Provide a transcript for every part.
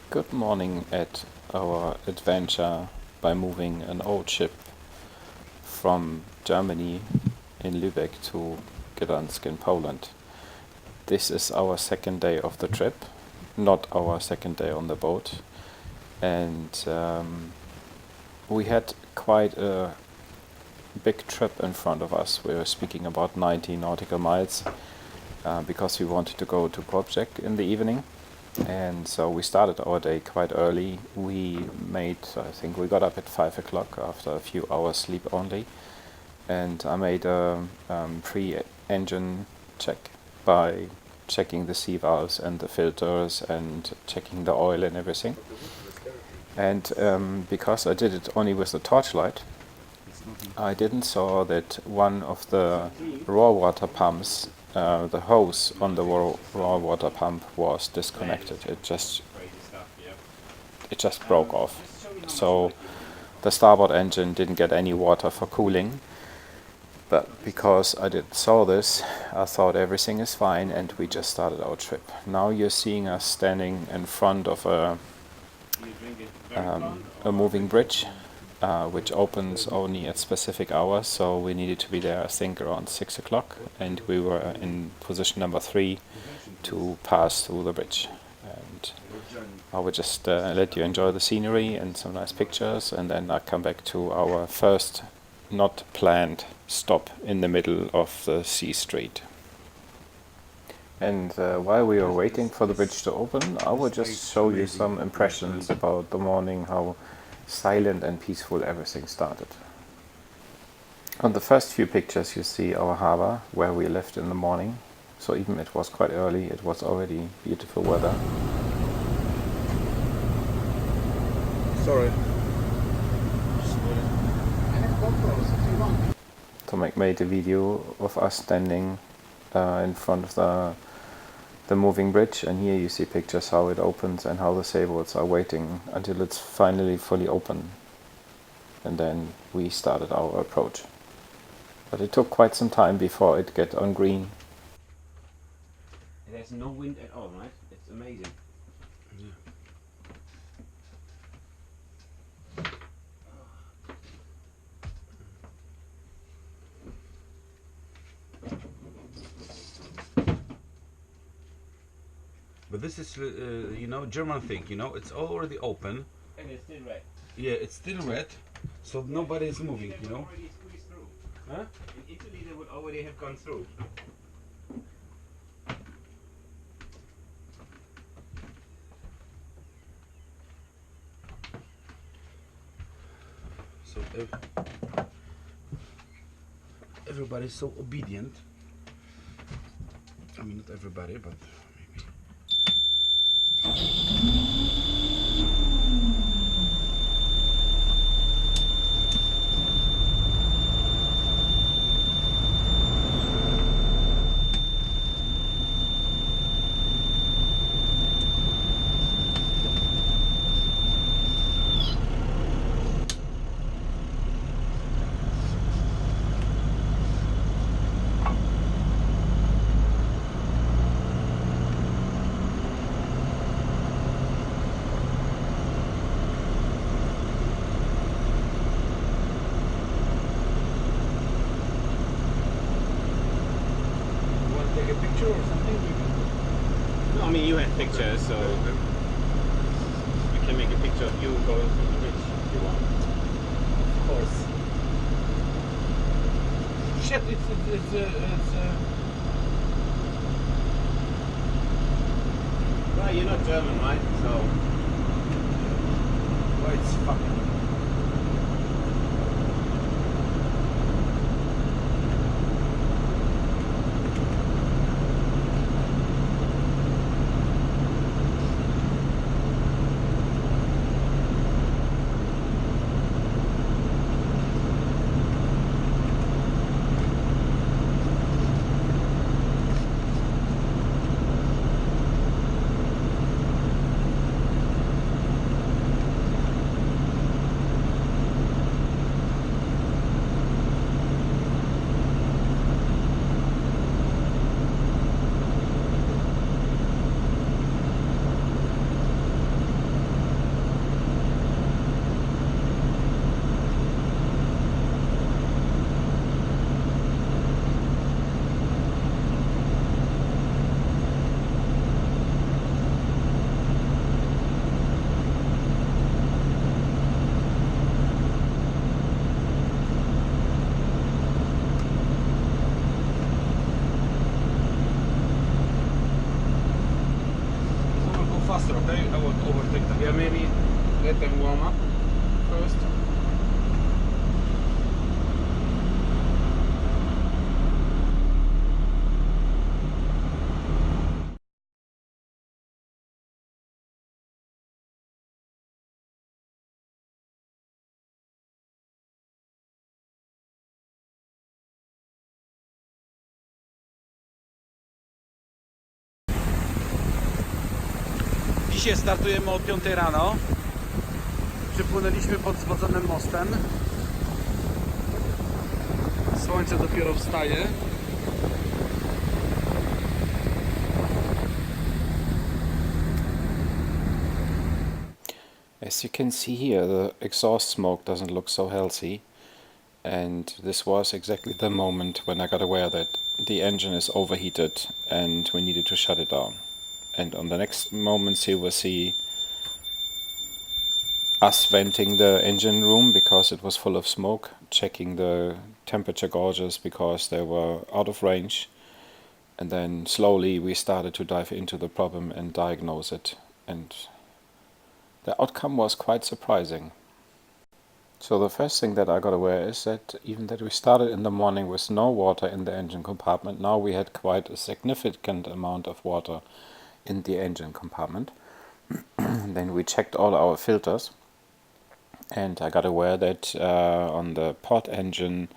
Good morning at our adventure by moving an old ship from Germany in Lübeck to Gdansk in Poland. This is our second day of the trip, not our second day on the boat, and we had quite a big trip in front of us. We were speaking about 90 nautical miles because we wanted to go to Kolobrzeg in the evening. And so we started our day quite early. I think we got up at 5 o'clock after a few hours sleep only. And I made a pre-engine check by checking the sea valves and the filters and checking the oil and everything. And because I did it only with the torchlight, I didn't saw that one of the raw water pumps, the hose on the raw water pump was disconnected. It just broke off. So the starboard engine didn't get any water for cooling. But because I saw this, I thought everything is fine, and we just started our trip. Now you're seeing us standing in front of a moving bridge, which opens only at specific hours, so we needed to be there, I think, around 6 o'clock, and we were in position number 3 to pass through the bridge. And I will just let you enjoy the scenery and some nice pictures, and then I'll come back to our first not planned stop in the middle of the sea street. And while we were waiting for the bridge to open, I will just show you some impressions about the morning, how silent and peaceful everything started. On the first few pictures you see our harbor where we left in the morning, so even it was quite early, it was already beautiful weather. Sorry. Tomek made a video of us standing in front of the moving bridge, and here you see pictures how it opens and how the sailboats are waiting until it's finally fully open, and then we started our approach. But it took quite some time before it got on green. There's no wind at all, right? It's amazing. Yeah. But this is, German thing, it's already open. And it's still red. Yeah, it's still red, so nobody is moving, Already squeezed through. Huh? In Italy they would already have gone through. So everybody's so obedient. I mean, not everybody, but maybe. Take a picture or something? No, I mean you have pictures, so we can make a picture of you going through the bridge if you want. Of course. Shit, Well, you're not German, right? So well, it's fucking. faster, okay? I won't overtake them. Yeah, maybe let them warm up first. Dzisiaj startujemy o 5 rano. Przypłynęliśmy pod zwodzonym mostem. Słońce dopiero wstaje. As you can see here, the exhaust smoke doesn't look so healthy, and this was exactly the moment when I got aware that the engine is overheated and we needed to shut it down. And on the next moments you will see us venting the engine room because it was full of smoke, checking the temperature gauges because they were out of range, and then slowly we started to dive into the problem and diagnose it, and the outcome was quite surprising. So the first thing that I got aware is that even that we started in the morning with no water in the engine compartment, now we had quite a significant amount of water in the engine compartment. Then we checked all our filters, and I got aware that on the port engine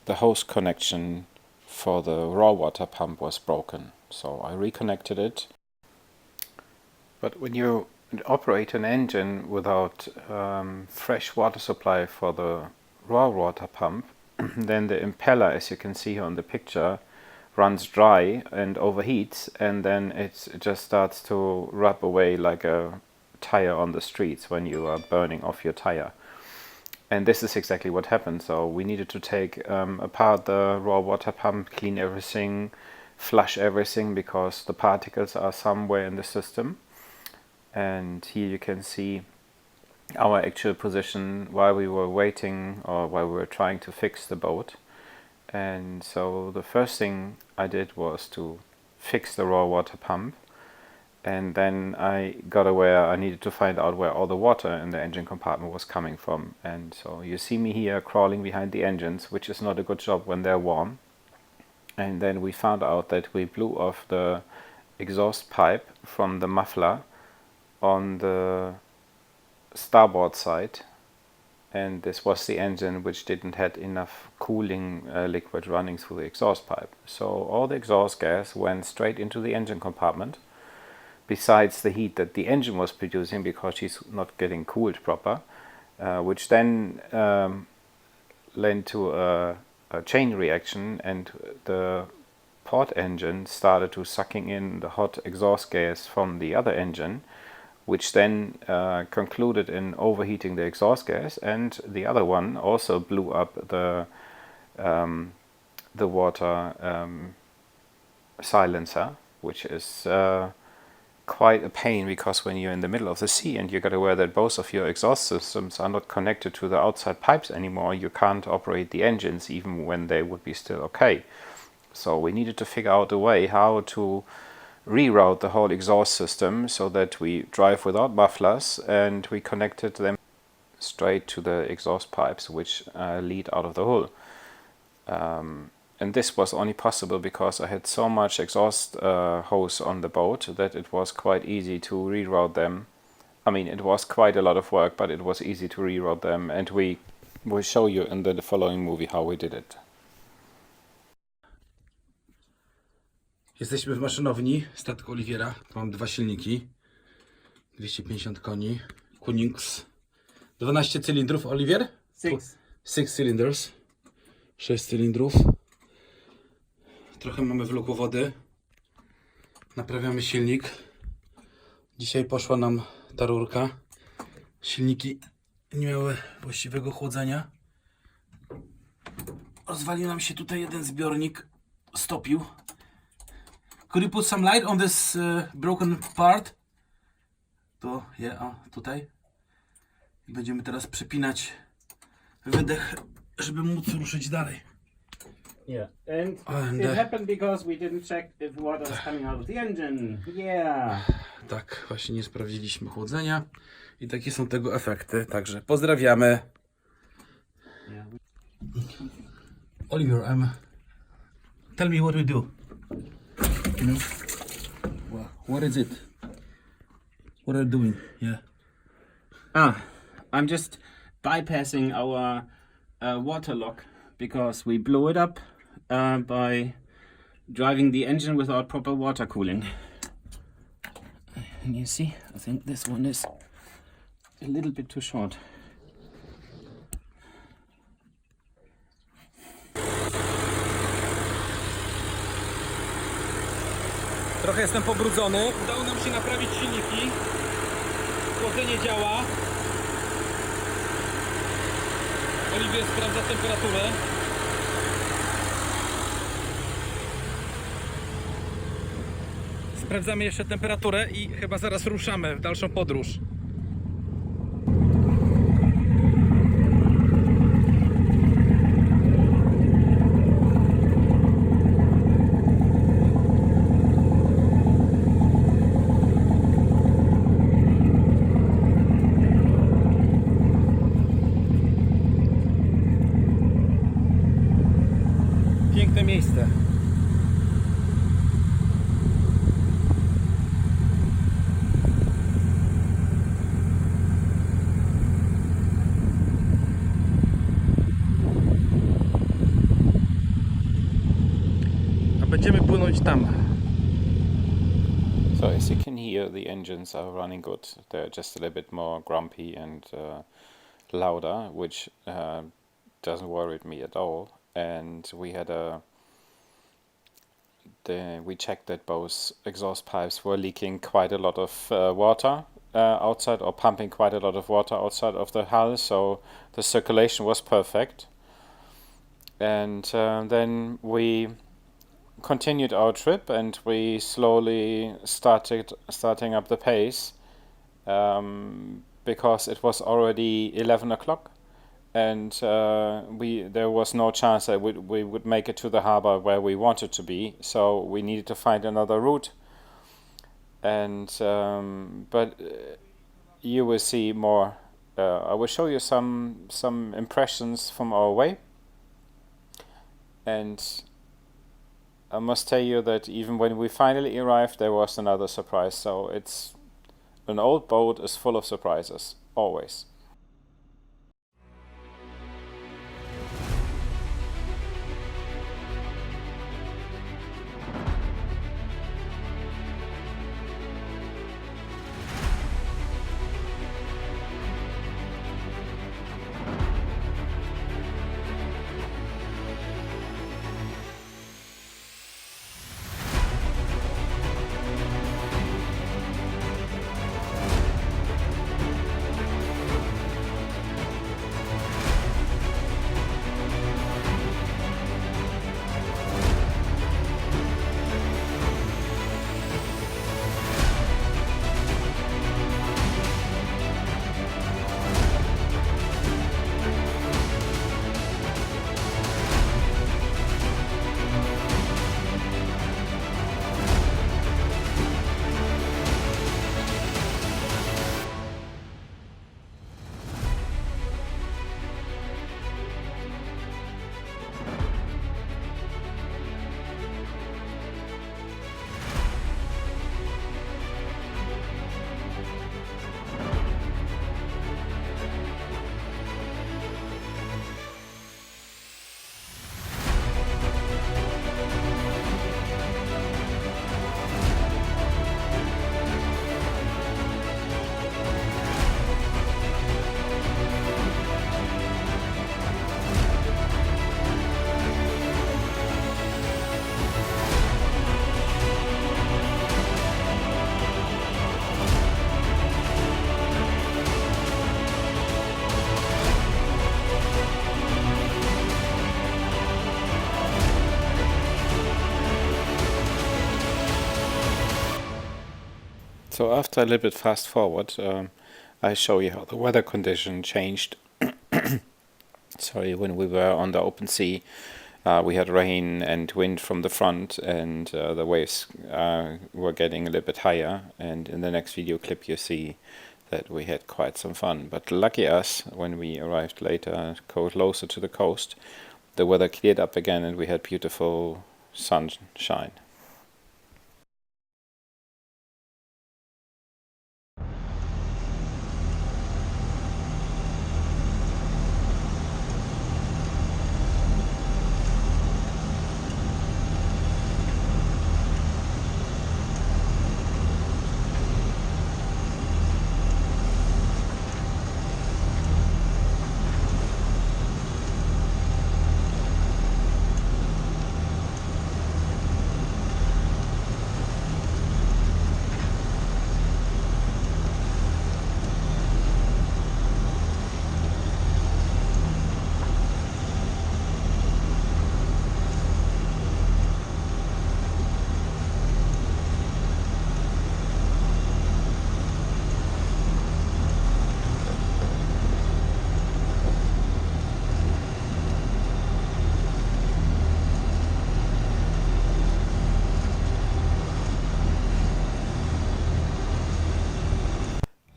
the hose connection for the raw water pump was broken. So I reconnected it. But when you operate an engine without fresh water supply for the raw water pump, then the impeller, as you can see here on the picture, runs dry and overheats, and then it just starts to rub away like a tire on the streets when you are burning off your tire. And this is exactly what happened. So we needed to take apart the raw water pump, clean everything, flush everything, because the particles are somewhere in the system. And here you can see our actual position while we were waiting, or while we were trying to fix the boat. And so the first thing I did was to fix the raw water pump, and then I got aware I needed to find out where all the water in the engine compartment was coming from. And so you see me here crawling behind the engines, which is not a good job when they're warm. And then we found out that we blew off the exhaust pipe from the muffler on the starboard side, and this was the engine which didn't have enough cooling liquid running through the exhaust pipe. So all the exhaust gas went straight into the engine compartment, besides the heat that the engine was producing because she's not getting cooled proper, which then led to a chain reaction, and the port engine started to sucking in the hot exhaust gas from the other engine, which then concluded in overheating the exhaust gas, and the other one also blew up the water silencer, which is quite a pain, because when you're in the middle of the sea and you got aware that both of your exhaust systems are not connected to the outside pipes anymore, you can't operate the engines even when they would be still okay. So we needed to figure out a way how to reroute the whole exhaust system so that we drive without mufflers, and we connected them straight to the exhaust pipes which lead out of the hull. And this was only possible because I had so much exhaust hose on the boat that it was quite easy to reroute them. I mean, it was quite a lot of work, but it was easy to reroute them, and we will show you in the following movie how we did it. Jesteśmy w maszynowni statku Oliwiera. Mam dwa silniki, 250 koni, Cummins, 12 cylindrów. Oliwier? 6 cylinders, 6 cylindrów. Trochę mamy wlóku wody. Naprawiamy silnik. Dzisiaj poszła nam ta rurka. Silniki nie miały właściwego chłodzenia. Rozwalił nam się tutaj jeden zbiornik, stopił. Could you put some light on this broken part? To tutaj. Będziemy teraz przypinać wydech, żeby móc ruszyć dalej. Yeah, and And, it happened because we didn't check if water was coming out of the engine. Yeah. Tak, właśnie nie sprawdziliśmy chłodzenia i takie są tego efekty, także pozdrawiamy. Yeah. Oliver, tell me what we do. You know, what is it? What are you doing? Yeah. I'm just bypassing our water lock because we blew it up by driving the engine without proper water cooling. And you see, I think this one is a little bit too short. Trochę jestem pobrudzony. Udało nam się naprawić silniki. Chłodzenie działa. Oliwier sprawdza temperaturę. Sprawdzamy jeszcze temperaturę i chyba zaraz ruszamy w dalszą podróż. Piękne miejsce. A będziemy płynąć tam. So as you can hear, the engines are running good. They're just a little bit more grumpy and louder, which doesn't worry me at all. And we had we checked that both exhaust pipes were leaking quite a lot of water outside, or pumping quite a lot of water outside of the hull, so the circulation was perfect. And then we continued our trip, and we slowly starting up the pace because it was already 11 o'clock, and there was no chance that we would make it to the harbor where we wanted to be, so we needed to find another route. And but you will see more. I will show you some impressions from our way, and I must tell you that even when we finally arrived, there was another surprise. So it's an old boat is full of surprises, always. So after a little bit fast forward, I show you how the weather condition changed. Sorry, when we were on the open sea, We had rain and wind from the front, and the waves were getting a little bit higher. And in the next video clip you see that we had quite some fun. But lucky us, when we arrived later, closer to the coast, the weather cleared up again and we had beautiful sunshine.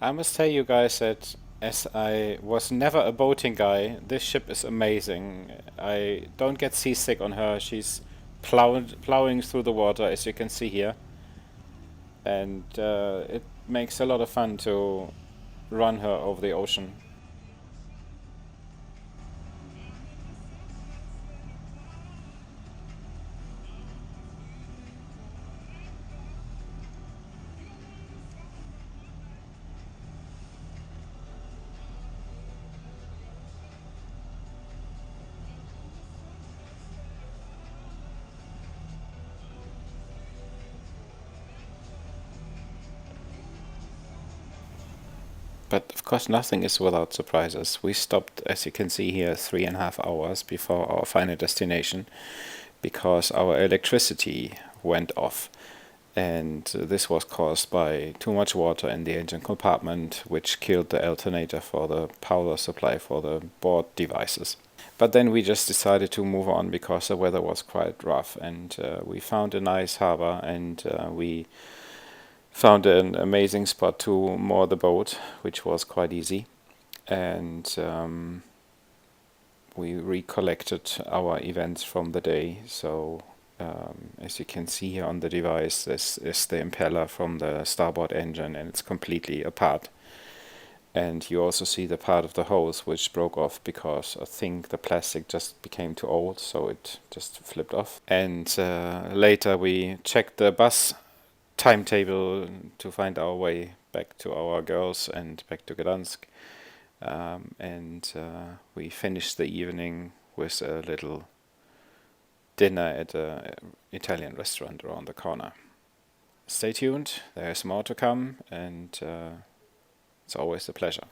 I must tell you guys that as I was never a boating guy, this ship is amazing. I don't get seasick on her. She's plowing through the water, as you can see here. And it makes a lot of fun to run her over the ocean. But of course nothing is without surprises. We stopped, as you can see here, 3.5 hours before our final destination because our electricity went off. And this was caused by too much water in the engine compartment, which killed the alternator for the power supply for the board devices. But then we just decided to move on because the weather was quite rough, and we found a nice harbor, and we found an amazing spot to moor the boat, which was quite easy. And we recollected our events from the day. So as you can see here on the device, this is the impeller from the starboard engine, and it's completely apart. And you also see the part of the hose which broke off because I think the plastic just became too old, so it just flipped off. And later we checked the bus timetable to find our way back to our girls and back to Gdansk. And we finished the evening with a little dinner at an Italian restaurant around the corner. Stay tuned, there's more to come, and it's always a pleasure.